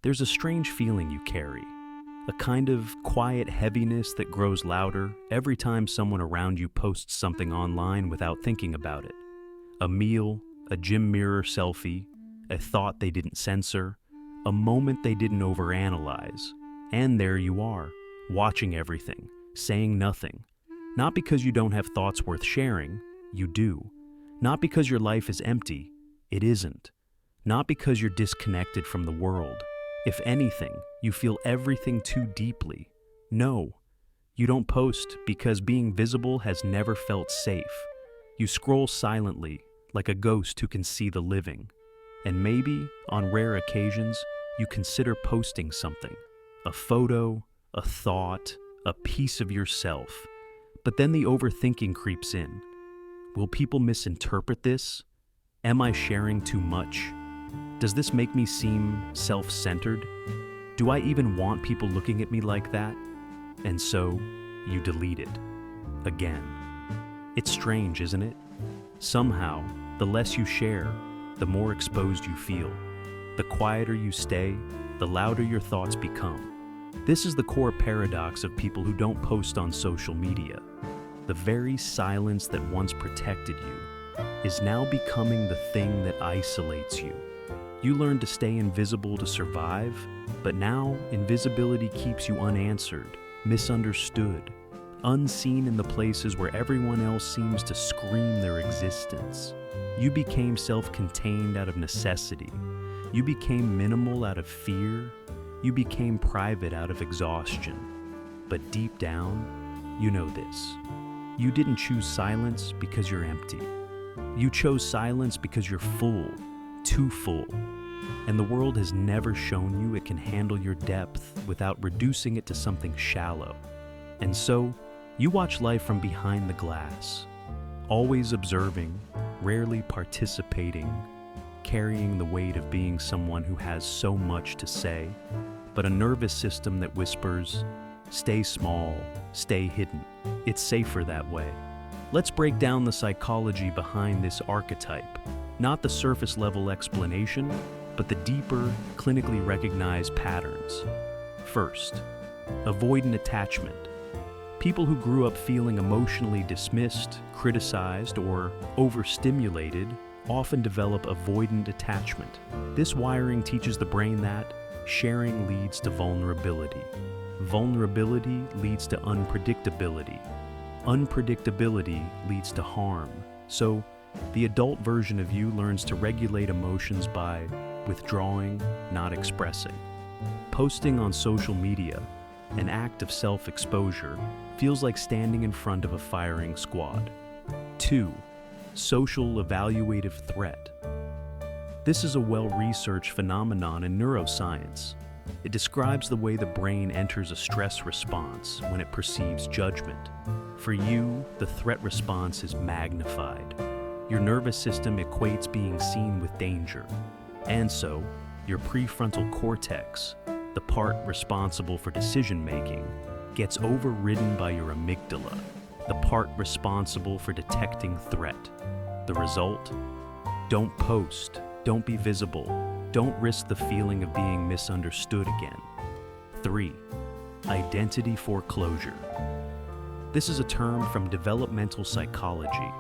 there's a strange feeling you carry, a kind of quiet heaviness that grows louder every time someone around you posts something online without thinking about it. A meal, a gym mirror selfie, a thought they didn't censor, a moment they didn't overanalyze. And there you are, watching everything, saying nothing. Not because you don't have thoughts worth sharing, you do. Not because your life is empty, it isn't. Not because you're disconnected from the world. If anything, you feel everything too deeply. No, you don't post because being visible has never felt safe. You scroll silently, like a ghost who can see the living. And maybe, on rare occasions, you consider posting something. A photo, a thought, a piece of yourself. But then the overthinking creeps in. Will people misinterpret this? Am I sharing too much? Does this make me seem self-centered? Do I even want people looking at me like that? And so, you delete it. Again. It's strange, isn't it? Somehow, the less you share, the more exposed you feel. The quieter you stay, the louder your thoughts become. This is the core paradox of people who don't post on social media. The very silence that once protected you is now becoming the thing that isolates you. You learn to stay invisible to survive, but now invisibility keeps you unanswered, misunderstood, unseen in the places where everyone else seems to scream their existence. You became self-contained out of necessity. You became minimal out of fear. You became private out of exhaustion. But deep down, you know this. You didn't choose silence because you're empty. You chose silence because you're full, too full. And the world has never shown you it can handle your depth without reducing it to something shallow. And so, you watch life from behind the glass, always observing, rarely participating, carrying the weight of being someone who has so much to say, but a nervous system that whispers, stay small, stay hidden. It's safer that way. Let's break down the psychology behind this archetype, not the surface-level explanation, but the deeper, clinically recognized patterns. First, avoidant attachment. People who grew up feeling emotionally dismissed, criticized, or overstimulated often develop avoidant attachment. This wiring teaches the brain that sharing leads to vulnerability. Vulnerability leads to unpredictability. Unpredictability leads to harm. So, the adult version of you learns to regulate emotions by withdrawing, not expressing. Posting on social media, an act of self-exposure, feels like standing in front of a firing squad. 2. Social evaluative threat. This is a well-researched phenomenon in neuroscience. It describes the way the brain enters a stress response when it perceives judgment. For you, the threat response is magnified. Your nervous system equates being seen with danger. And so, your prefrontal cortex, the part responsible for decision-making, gets overridden by your amygdala, the part responsible for detecting threat. The result? Don't post, don't be visible, don't risk the feeling of being misunderstood again. 3. Identity foreclosure. This is a term from developmental psychology.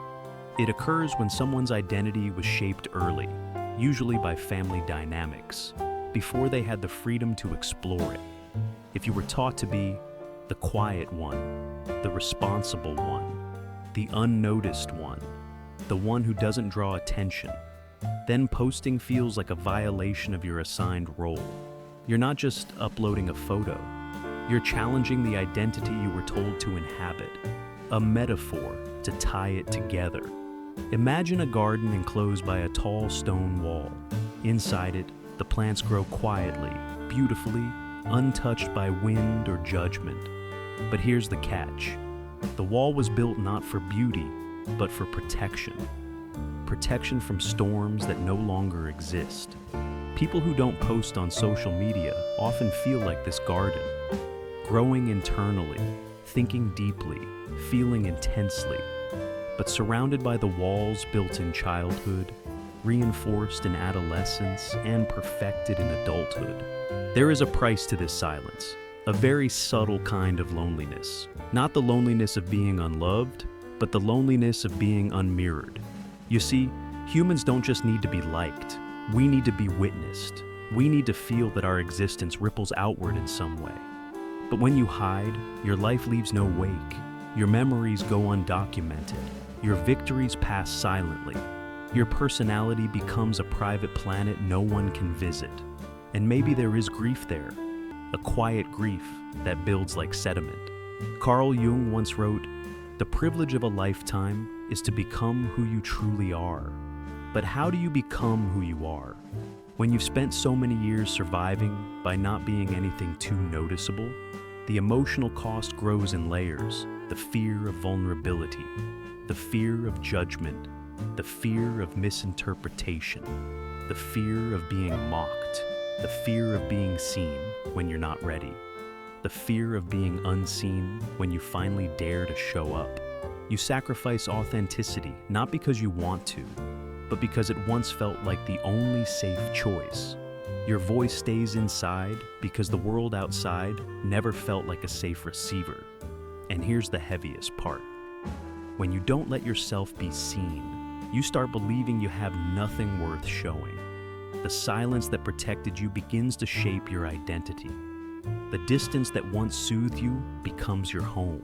It occurs when someone's identity was shaped early, usually by family dynamics, before they had the freedom to explore it. If you were taught to be the quiet one, the responsible one, the unnoticed one, the one who doesn't draw attention, then posting feels like a violation of your assigned role. You're not just uploading a photo, you're challenging the identity you were told to inhabit, a metaphor to tie it together. Imagine a garden enclosed by a tall stone wall. Inside it, the plants grow quietly, beautifully, untouched by wind or judgment. But here's the catch. The wall was built not for beauty, but for protection. Protection from storms that no longer exist. People who don't post on social media often feel like this garden, growing internally, thinking deeply, feeling intensely, but surrounded by the walls built in childhood, reinforced in adolescence, and perfected in adulthood. There is a price to this silence, a very subtle kind of loneliness. Not the loneliness of being unloved, but the loneliness of being unmirrored. You see, humans don't just need to be liked. We need to be witnessed. We need to feel that our existence ripples outward in some way. But when you hide, your life leaves no wake. Your memories go undocumented. Your victories pass silently. Your personality becomes a private planet no one can visit. And maybe there is grief there, a quiet grief that builds like sediment. Carl Jung once wrote, "The privilege of a lifetime is to become who you truly are." But how do you become who you are? When you've spent so many years surviving by not being anything too noticeable, the emotional cost grows in layers. The fear of vulnerability, the fear of judgment, the fear of misinterpretation, the fear of being mocked, the fear of being seen when you're not ready, the fear of being unseen when you finally dare to show up. You sacrifice authenticity, not because you want to, but because it once felt like the only safe choice. Your voice stays inside because the world outside never felt like a safe receiver. And here's the heaviest part. When you don't let yourself be seen, you start believing you have nothing worth showing. The silence that protected you begins to shape your identity. The distance that once soothed you becomes your home,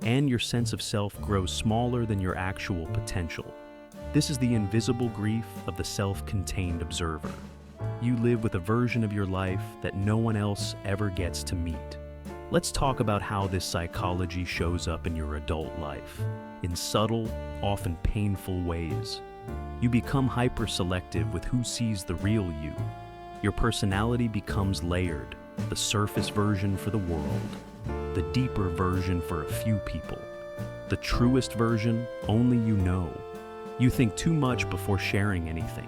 and your sense of self grows smaller than your actual potential. This is the invisible grief of the self-contained observer. You live with a version of your life that no one else ever gets to meet. Let's talk about how this psychology shows up in your adult life, in subtle, often painful ways. You become hyper-selective with who sees the real you. Your personality becomes layered, the surface version for the world, the deeper version for a few people, the truest version only you know. You think too much before sharing anything.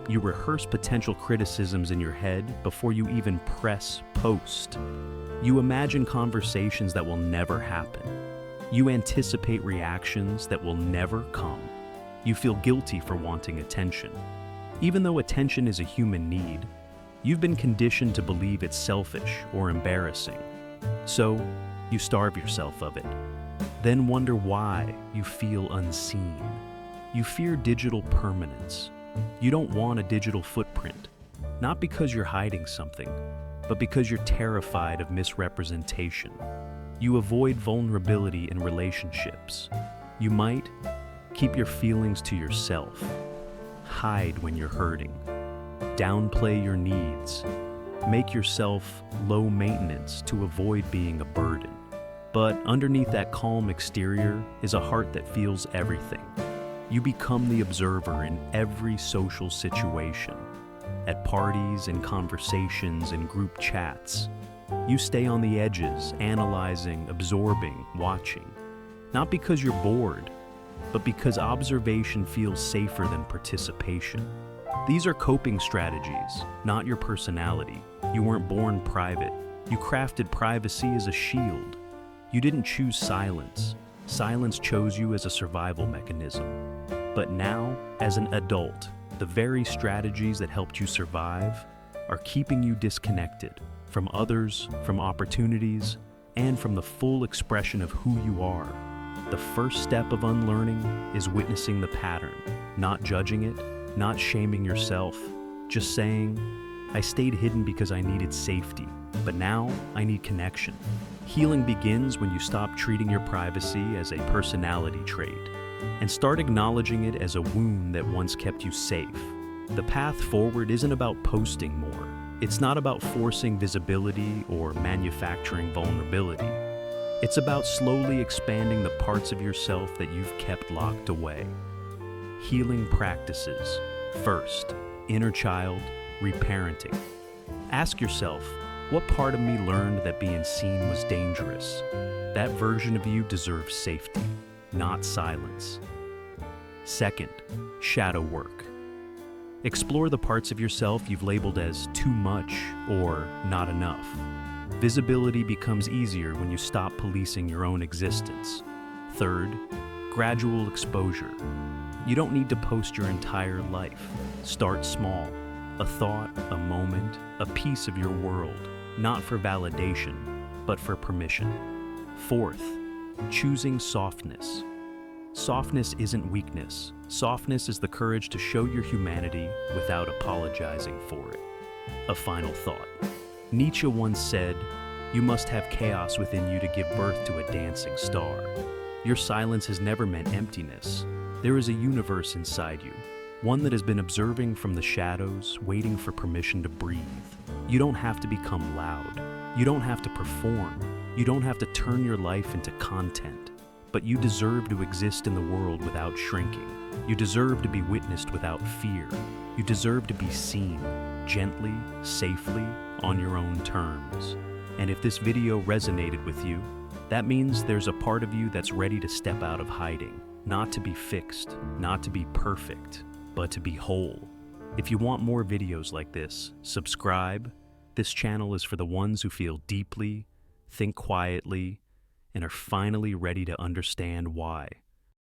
You rehearse potential criticisms in your head before you even press post. You imagine conversations that will never happen. You anticipate reactions that will never come. You feel guilty for wanting attention. Even though attention is a human need, you've been conditioned to believe it's selfish or embarrassing. So, you starve yourself of it. Then wonder why you feel unseen. You fear digital permanence. You don't want a digital footprint, not because you're hiding something, but because you're terrified of misrepresentation. You avoid vulnerability in relationships. You might keep your feelings to yourself, hide when you're hurting, downplay your needs, make yourself low maintenance to avoid being a burden. But underneath that calm exterior is a heart that feels everything. You become the observer in every social situation, at parties and conversations and group chats. You stay on the edges, analyzing, absorbing, watching. Not because you're bored, but because observation feels safer than participation. These are coping strategies, not your personality. You weren't born private. You crafted privacy as a shield. You didn't choose silence. Silence chose you as a survival mechanism. But now, as an adult, the very strategies that helped you survive are keeping you disconnected from others, from opportunities, and from the full expression of who you are. The first step of unlearning is witnessing the pattern, not judging it, not shaming yourself, just saying, I stayed hidden because I needed safety, but now I need connection. Healing begins when you stop treating your privacy as a personality trait and start acknowledging it as a wound that once kept you safe. The path forward isn't about posting more. It's not about forcing visibility or manufacturing vulnerability. It's about slowly expanding the parts of yourself that you've kept locked away. Healing practices. First, inner child, reparenting. Ask yourself, what part of me learned that being seen was dangerous? That version of you deserves safety, not silence. Second, shadow work. Explore the parts of yourself you've labeled as too much or not enough. Visibility becomes easier when you stop policing your own existence. Third, gradual exposure. You don't need to post your entire life. Start small. A thought, a moment, a piece of your world, not for validation, but for permission. Fourth, choosing softness. Softness isn't weakness. Softness is the courage to show your humanity without apologizing for it. A final thought. Nietzsche once said, "You must have chaos within you to give birth to a dancing star." Your silence has never meant emptiness. There is a universe inside you, one that has been observing from the shadows, waiting for permission to breathe. You don't have to become loud. You don't have to perform. You don't have to turn your life into content. But you deserve to exist in the world without shrinking. You deserve to be witnessed without fear. You deserve to be seen, gently, safely, on your own terms. And if this video resonated with you, that means there's a part of you that's ready to step out of hiding, not to be fixed, not to be perfect, but to be whole. If you want more videos like this, subscribe. This channel is for the ones who feel deeply, think quietly, and are finally ready to understand why.